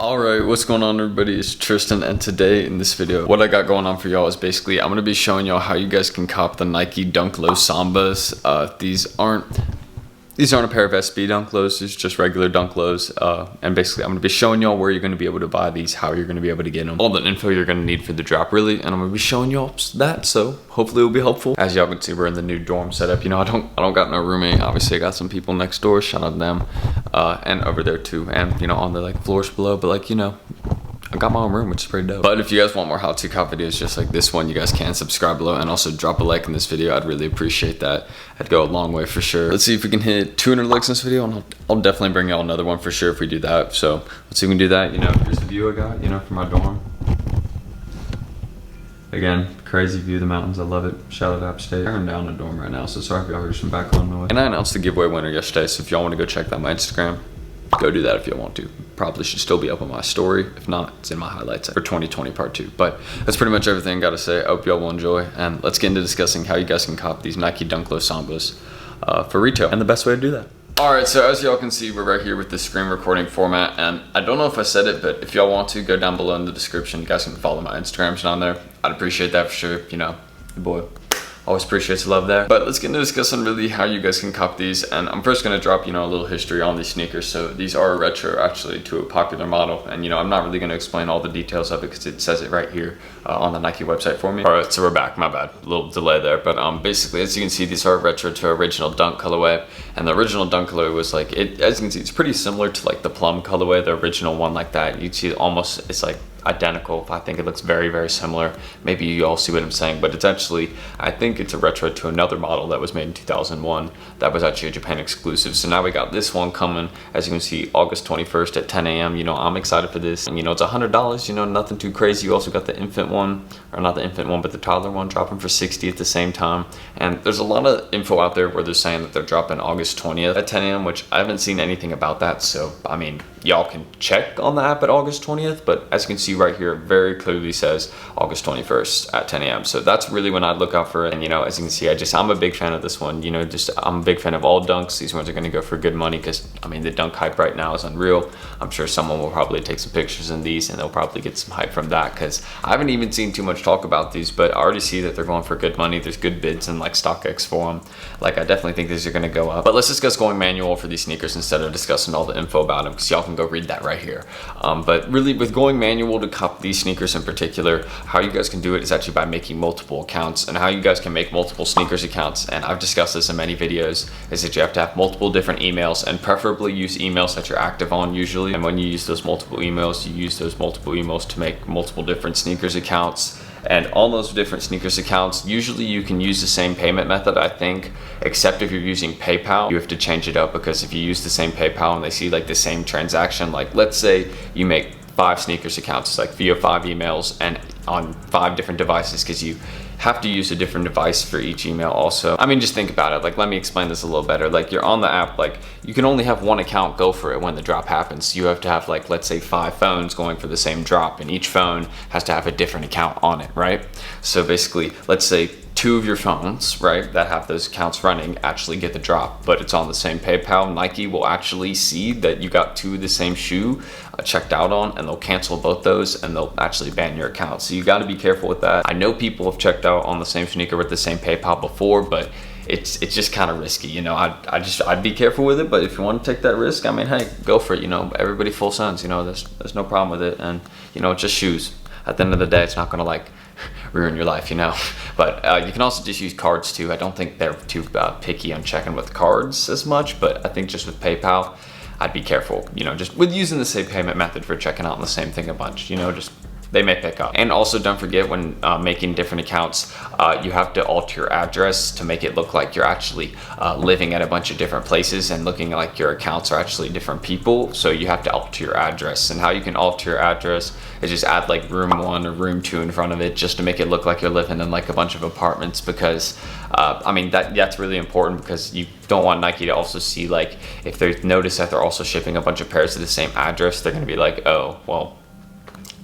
Alright, what's going on everybody? It's Tristan, and today in this video, what I got going on for y'all is basically I'm going to be showing y'all how you guys can cop the Nike Dunk Low Sambas. These aren't a pair of SB Dunk Lows, these are just regular Dunk Lows, and basically I'm going to be showing y'all where you're going to be able to buy these, how you're going to be able to get them, all the info you're going to need for the drop really, and I'm going to be showing y'all that, so hopefully it will be helpful. As y'all can see, we're in the new dorm setup. You know, I don't got no roommate. Obviously I got some people next door, shout out to them, and over there too, and you know, on the like floors below, but like, you know, I got my own room, which is pretty dope. But if you guys want more how-to cop videos just like this one, you guys can subscribe below and also drop a like in this video. I'd really appreciate that. I'd go a long way for sure. Let's see if we can hit 200 likes in this video, and I'll definitely bring y'all another one for sure if we do that. So let's see if we can do that. You know, here's the view I got, you know, from my dorm. Again, crazy view of the mountains. I love it. Shout out to Upstate. I'm down in the dorm right now, so sorry if y'all heard some background noise. And I announced the giveaway winner yesterday, so if y'all want to go check that on my Instagram, go do that if you want to. Probably should still be up on my story. If not, it's in my highlights for 2020 part 2. But that's pretty much everything I gotta say. I hope y'all will enjoy, and let's get into discussing how you guys can cop these Nike Dunk Low Sambas for retail and the best way to do that. Alright, so as y'all can see, we're right here with the screen recording format, and I don't know if I said it, but if y'all want to, go down below in the description. You guys can follow my Instagrams down there. I'd appreciate that for sure. You know, your boy always appreciates the love there. But let's get into discussing really how you guys can cop these, and I'm first going to drop, you know, a little history on these sneakers. So these are retro actually to a popular model, and you know, I'm not really going to explain all the details of it because it says it right here on the Nike website for me. Alright, so we're back, my bad, a little delay there, but basically as you can see, these are retro to original Dunk colorway, and the original Dunk colorway was like, as you can see, it's pretty similar to like the Plum colorway, the original one like that. You'd see almost, it's like identical. I think it looks very, very similar. Maybe you all see what I'm saying, but it's actually, I think it's a retro to another model that was made in 2001 that was actually a Japan exclusive. So now we got this one coming, as you can see, August 21st at 10 a.m. You know, I'm excited for this, and you know, it's $100, you know, nothing too crazy. You also got the infant one, or not the infant one, but the toddler one dropping for 60 at the same time. And there's a lot of info out there where they're saying that they're dropping August 20th at 10 a.m, which I haven't seen anything about that. So I mean, y'all can check on the app at August 20th, but as you can see right here, it very clearly says August 21st at 10 a.m. So that's really when I'd look out for it. And you know, as you can see, I'm a big fan of this one. You know, I'm a big fan of all Dunks. These ones are going to go for good money because I mean, the Dunk hype right now is unreal. I'm sure someone will probably take some pictures in these, and they'll probably get some hype from that, because I haven't even seen too much talk about these, but I already see that they're going for good money. There's good bids in like StockX for them. Like, I definitely think these are going to go up. But let's discuss going manual for these sneakers instead of discussing all the info about them, because y'all can go read that right here. But really, with going manual to cop these sneakers in particular, how you guys can do it is actually by making multiple accounts. And how you guys can make multiple sneakers accounts, and I've discussed this in many videos, is that you have to have multiple different emails, and preferably use emails that you're active on usually. And when you use those multiple emails, you use those multiple emails to make multiple different sneakers accounts. And on those different sneakers accounts, usually you can use the same payment method, I think, except if you're using PayPal, you have to change it up, because if you use the same PayPal and they see like the same transaction, like let's say you make 5 sneakers accounts, it's like via 5 emails and on 5 different devices, because you have to use a different device for each email also. I mean, just think about it. Like, let me explain this a little better. Like, you're on the app, like you can only have one account go for it when the drop happens. You have to have like, let's say 5 phones going for the same drop, and each phone has to have a different account on it, right? So basically, let's say 2 of your phones, right, that have those accounts running actually get the drop, but it's on the same PayPal. Nike will actually see that you got 2 of the same shoe checked out on, and they'll cancel both those, and they'll actually ban your account. So you got to be careful with that. I know people have checked out on the same sneaker with the same PayPal before, but it's just kind of risky, you know. I'd be careful with it, but if you want to take that risk, I mean, hey, go for it. You know, everybody full sends, you know, there's no problem with it. And you know, it's just shoes. At the end of the day, it's not gonna like ruin your life, you know. But you can also just use cards too. I don't think they're too picky on checking with cards as much, but I think just with PayPal, I'd be careful, you know, just with using the same payment method for checking out on the same thing a bunch, you know, just they may pick up. And also don't forget, when making different accounts, you have to alter your address to make it look like you're actually living at a bunch of different places and looking like your accounts are actually different people. So you have to alter your address, and how you can alter your address is just add like room 1 or room 2 in front of it, just to make it look like you're living in like a bunch of apartments, because I mean, that's really important, because you don't want Nike to also see, like, if they notice that they're also shipping a bunch of pairs to the same address, they're going to be like, oh, well,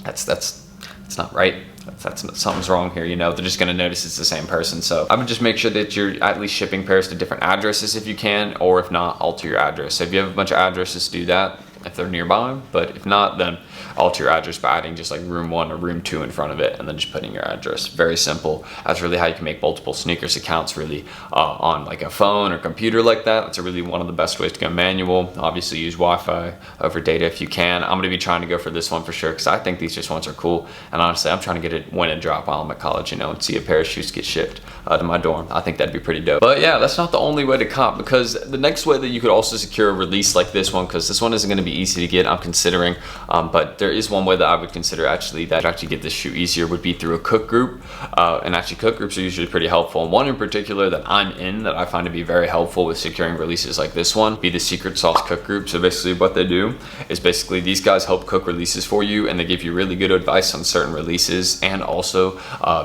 that's not right. Something's wrong here, you know. They're just going to notice it's the same person. So I would just make sure that you're at least shipping pairs to different addresses if you can, or if not, alter your address. So if you have a bunch of addresses, do that. if they're nearby. But if not, then alter your address by adding just like room 1 or room 2 in front of it, and then just putting your address. Very simple. That's really how you can make multiple sneakers accounts really on like a phone or computer like that. That's really one of the best ways to go manual. Obviously use Wi-Fi over data if you can. I'm gonna be trying to go for this one for sure, because I think these just ones are cool. And honestly, I'm trying to get it when it drop while I'm at college, you know, and see a pair of shoes get shipped to my dorm. I think that'd be pretty dope. But yeah, that's not the only way to comp, because the next way that you could also secure a release like this one, because this one isn't going to be easy to get, I'm considering, but there is one way that I would consider actually get this shoe easier, would be through a cook group. And actually cook groups are usually pretty helpful, and one in particular that I'm in that I find to be very helpful with securing releases like this one be the Secret Sauce cook group. So basically what they do is basically these guys help cook releases for you, and they give you really good advice on certain releases, and also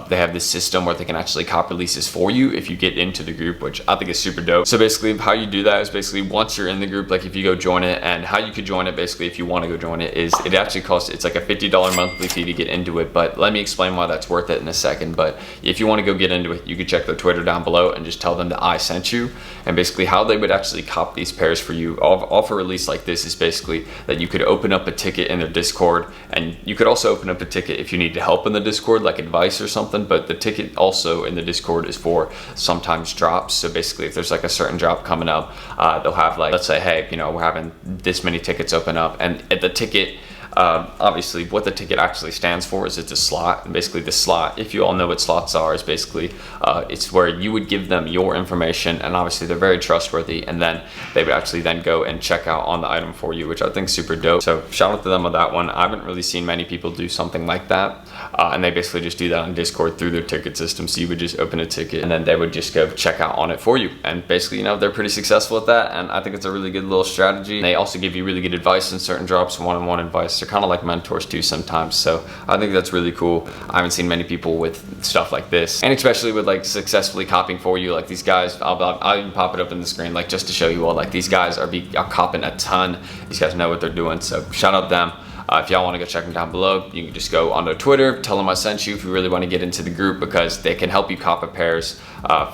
they have this system where they can actually cop releases for you if you get into the group, which I think is super dope. So basically how you do that is basically once you're in the group, like if you go join it, and how you could join it basically if you want to go join it is it actually costs, it's like a $50 monthly fee to get into it, but let me explain why that's worth it in a second. But if you want to go get into it, you can check their Twitter down below and just tell them that I sent you. And basically how they would actually cop these pairs for you off a release like this is basically that you could open up a ticket in their Discord, and you could also open up a ticket if you need help in the Discord, like advice or something. But the ticket also in the Discord is for sometimes drops. So basically if there's like a certain drop coming up, they'll have like, let's say, hey, you know, we're having this many tickets open up, and at the ticket, obviously what the ticket actually stands for is it's a slot. And basically the slot, if you all know what slots are, is basically it's where you would give them your information, and obviously they're very trustworthy, and then they would actually then go and check out on the item for you, which I think is super dope. So shout out to them on that one. I haven't really seen many people do something like that, and they basically just do that on Discord through their ticket system. So you would just open a ticket and then they would just go check out on it for you, and basically, you know, they're pretty successful at that, and I think it's a really good little strategy. They also give you really good advice in certain drops, one-on-one advice. They're kind of like mentors too sometimes, so I think that's really cool. I haven't seen many people with stuff like this, and especially with like successfully copying for you, like these guys. I'll even pop it up in the screen, like just to show you all, like these guys are copying a ton. These guys know what they're doing, so shout out them. If y'all want to go check them down below, you can just go on their Twitter, tell them I sent you if you really want to get into the group, because they can help you copy pairs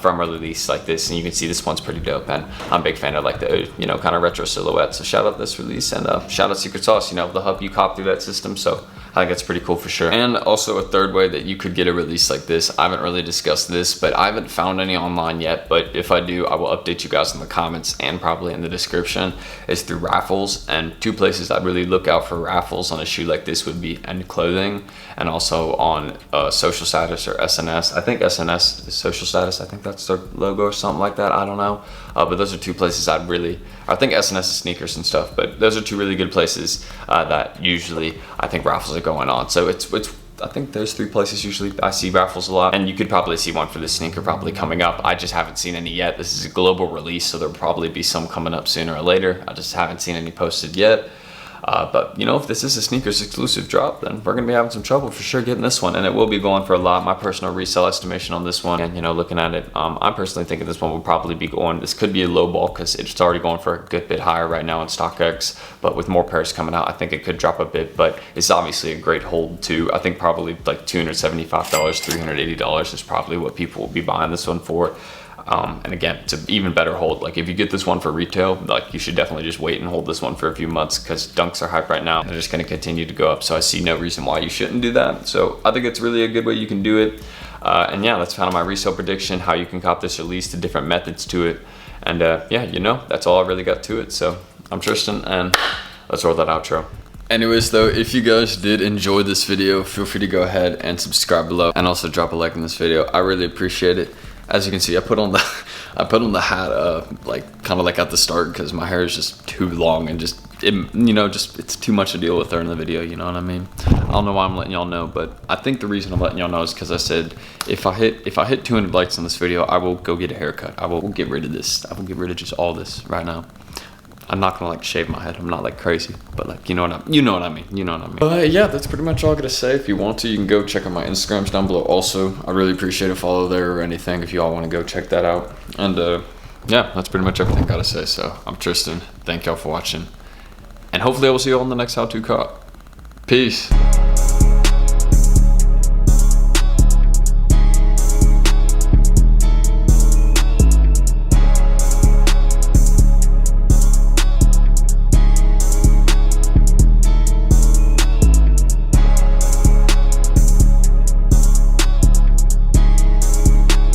from a release like this. And you can see this one's pretty dope, and I'm a big fan of like the, you know, kind of retro silhouette. So shout out this release, and shout out Secret Sauce. You know, they'll help you cop through that system, so I think that's pretty cool for sure. And also a third way that you could get a release like this, I haven't really discussed this, but I haven't found any online yet, but if I do, I will update you guys in the comments and probably in the description, is through Raffles. And two places I'd really look out for Raffles on a shoe like this would be in clothing, and also on social status or SNS. I think SNS is social status. I think that's their logo or something like that. I don't know. But those are two places I think SNS is sneakers and stuff, but those are two really good places that usually I think Raffles are going on. So it's I think there's three places usually I see Raffles a lot, and you could probably see one for this sneaker probably coming up. I just haven't seen any yet. This is a global release, so there'll probably be some coming up sooner or later. I just haven't seen any posted yet. But you know, if this is a sneakers exclusive drop, then we're gonna be having some trouble for sure getting this one, and it will be going for a lot. My personal resale estimation on this one, and you know, looking at it, I'm personally thinking this one will probably be going, this could be a low ball because it's already going for a good bit higher right now in StockX, but with more pairs coming out, I think it could drop a bit. But it's obviously a great hold too. I think probably like $275, $380 is probably what people will be buying this one for. And again, it's an even better hold. Like if you get this one for retail, like you should definitely just wait and hold this one for a few months, because dunks are hype right now and they're just going to continue to go up. So I see no reason why you shouldn't do that. So I think it's really a good way you can do it. And yeah, that's kind of my resale prediction, how you can cop this release, the different methods to it. And yeah, you know, that's all I really got to it. So I'm Tristan, and let's roll that outro. Anyways though, if you guys did enjoy this video, feel free to go ahead and subscribe below, and also drop a like in this video. I really appreciate it. As you can see, I put on the hat like kind of like at the start, because my hair is just too long, and it's too much to deal with during the video, you know what I mean? I don't know why I'm letting y'all know, but I think the reason I'm letting y'all know is because I said if I hit 200 likes on this video, I will go get a haircut. I will get rid of this. I will get rid of just all this right now. I'm not gonna like shave my head. I'm not like crazy, but like, you know what I mean. But yeah, that's pretty much all I gotta say. If you want to, you can go check out my Instagrams down below also. I really appreciate a follow there or anything if you all want to go check that out. And yeah, that's pretty much everything I gotta say. So I'm Tristan. Thank y'all for watching, and hopefully I will see you all in the next how to cop. Peace.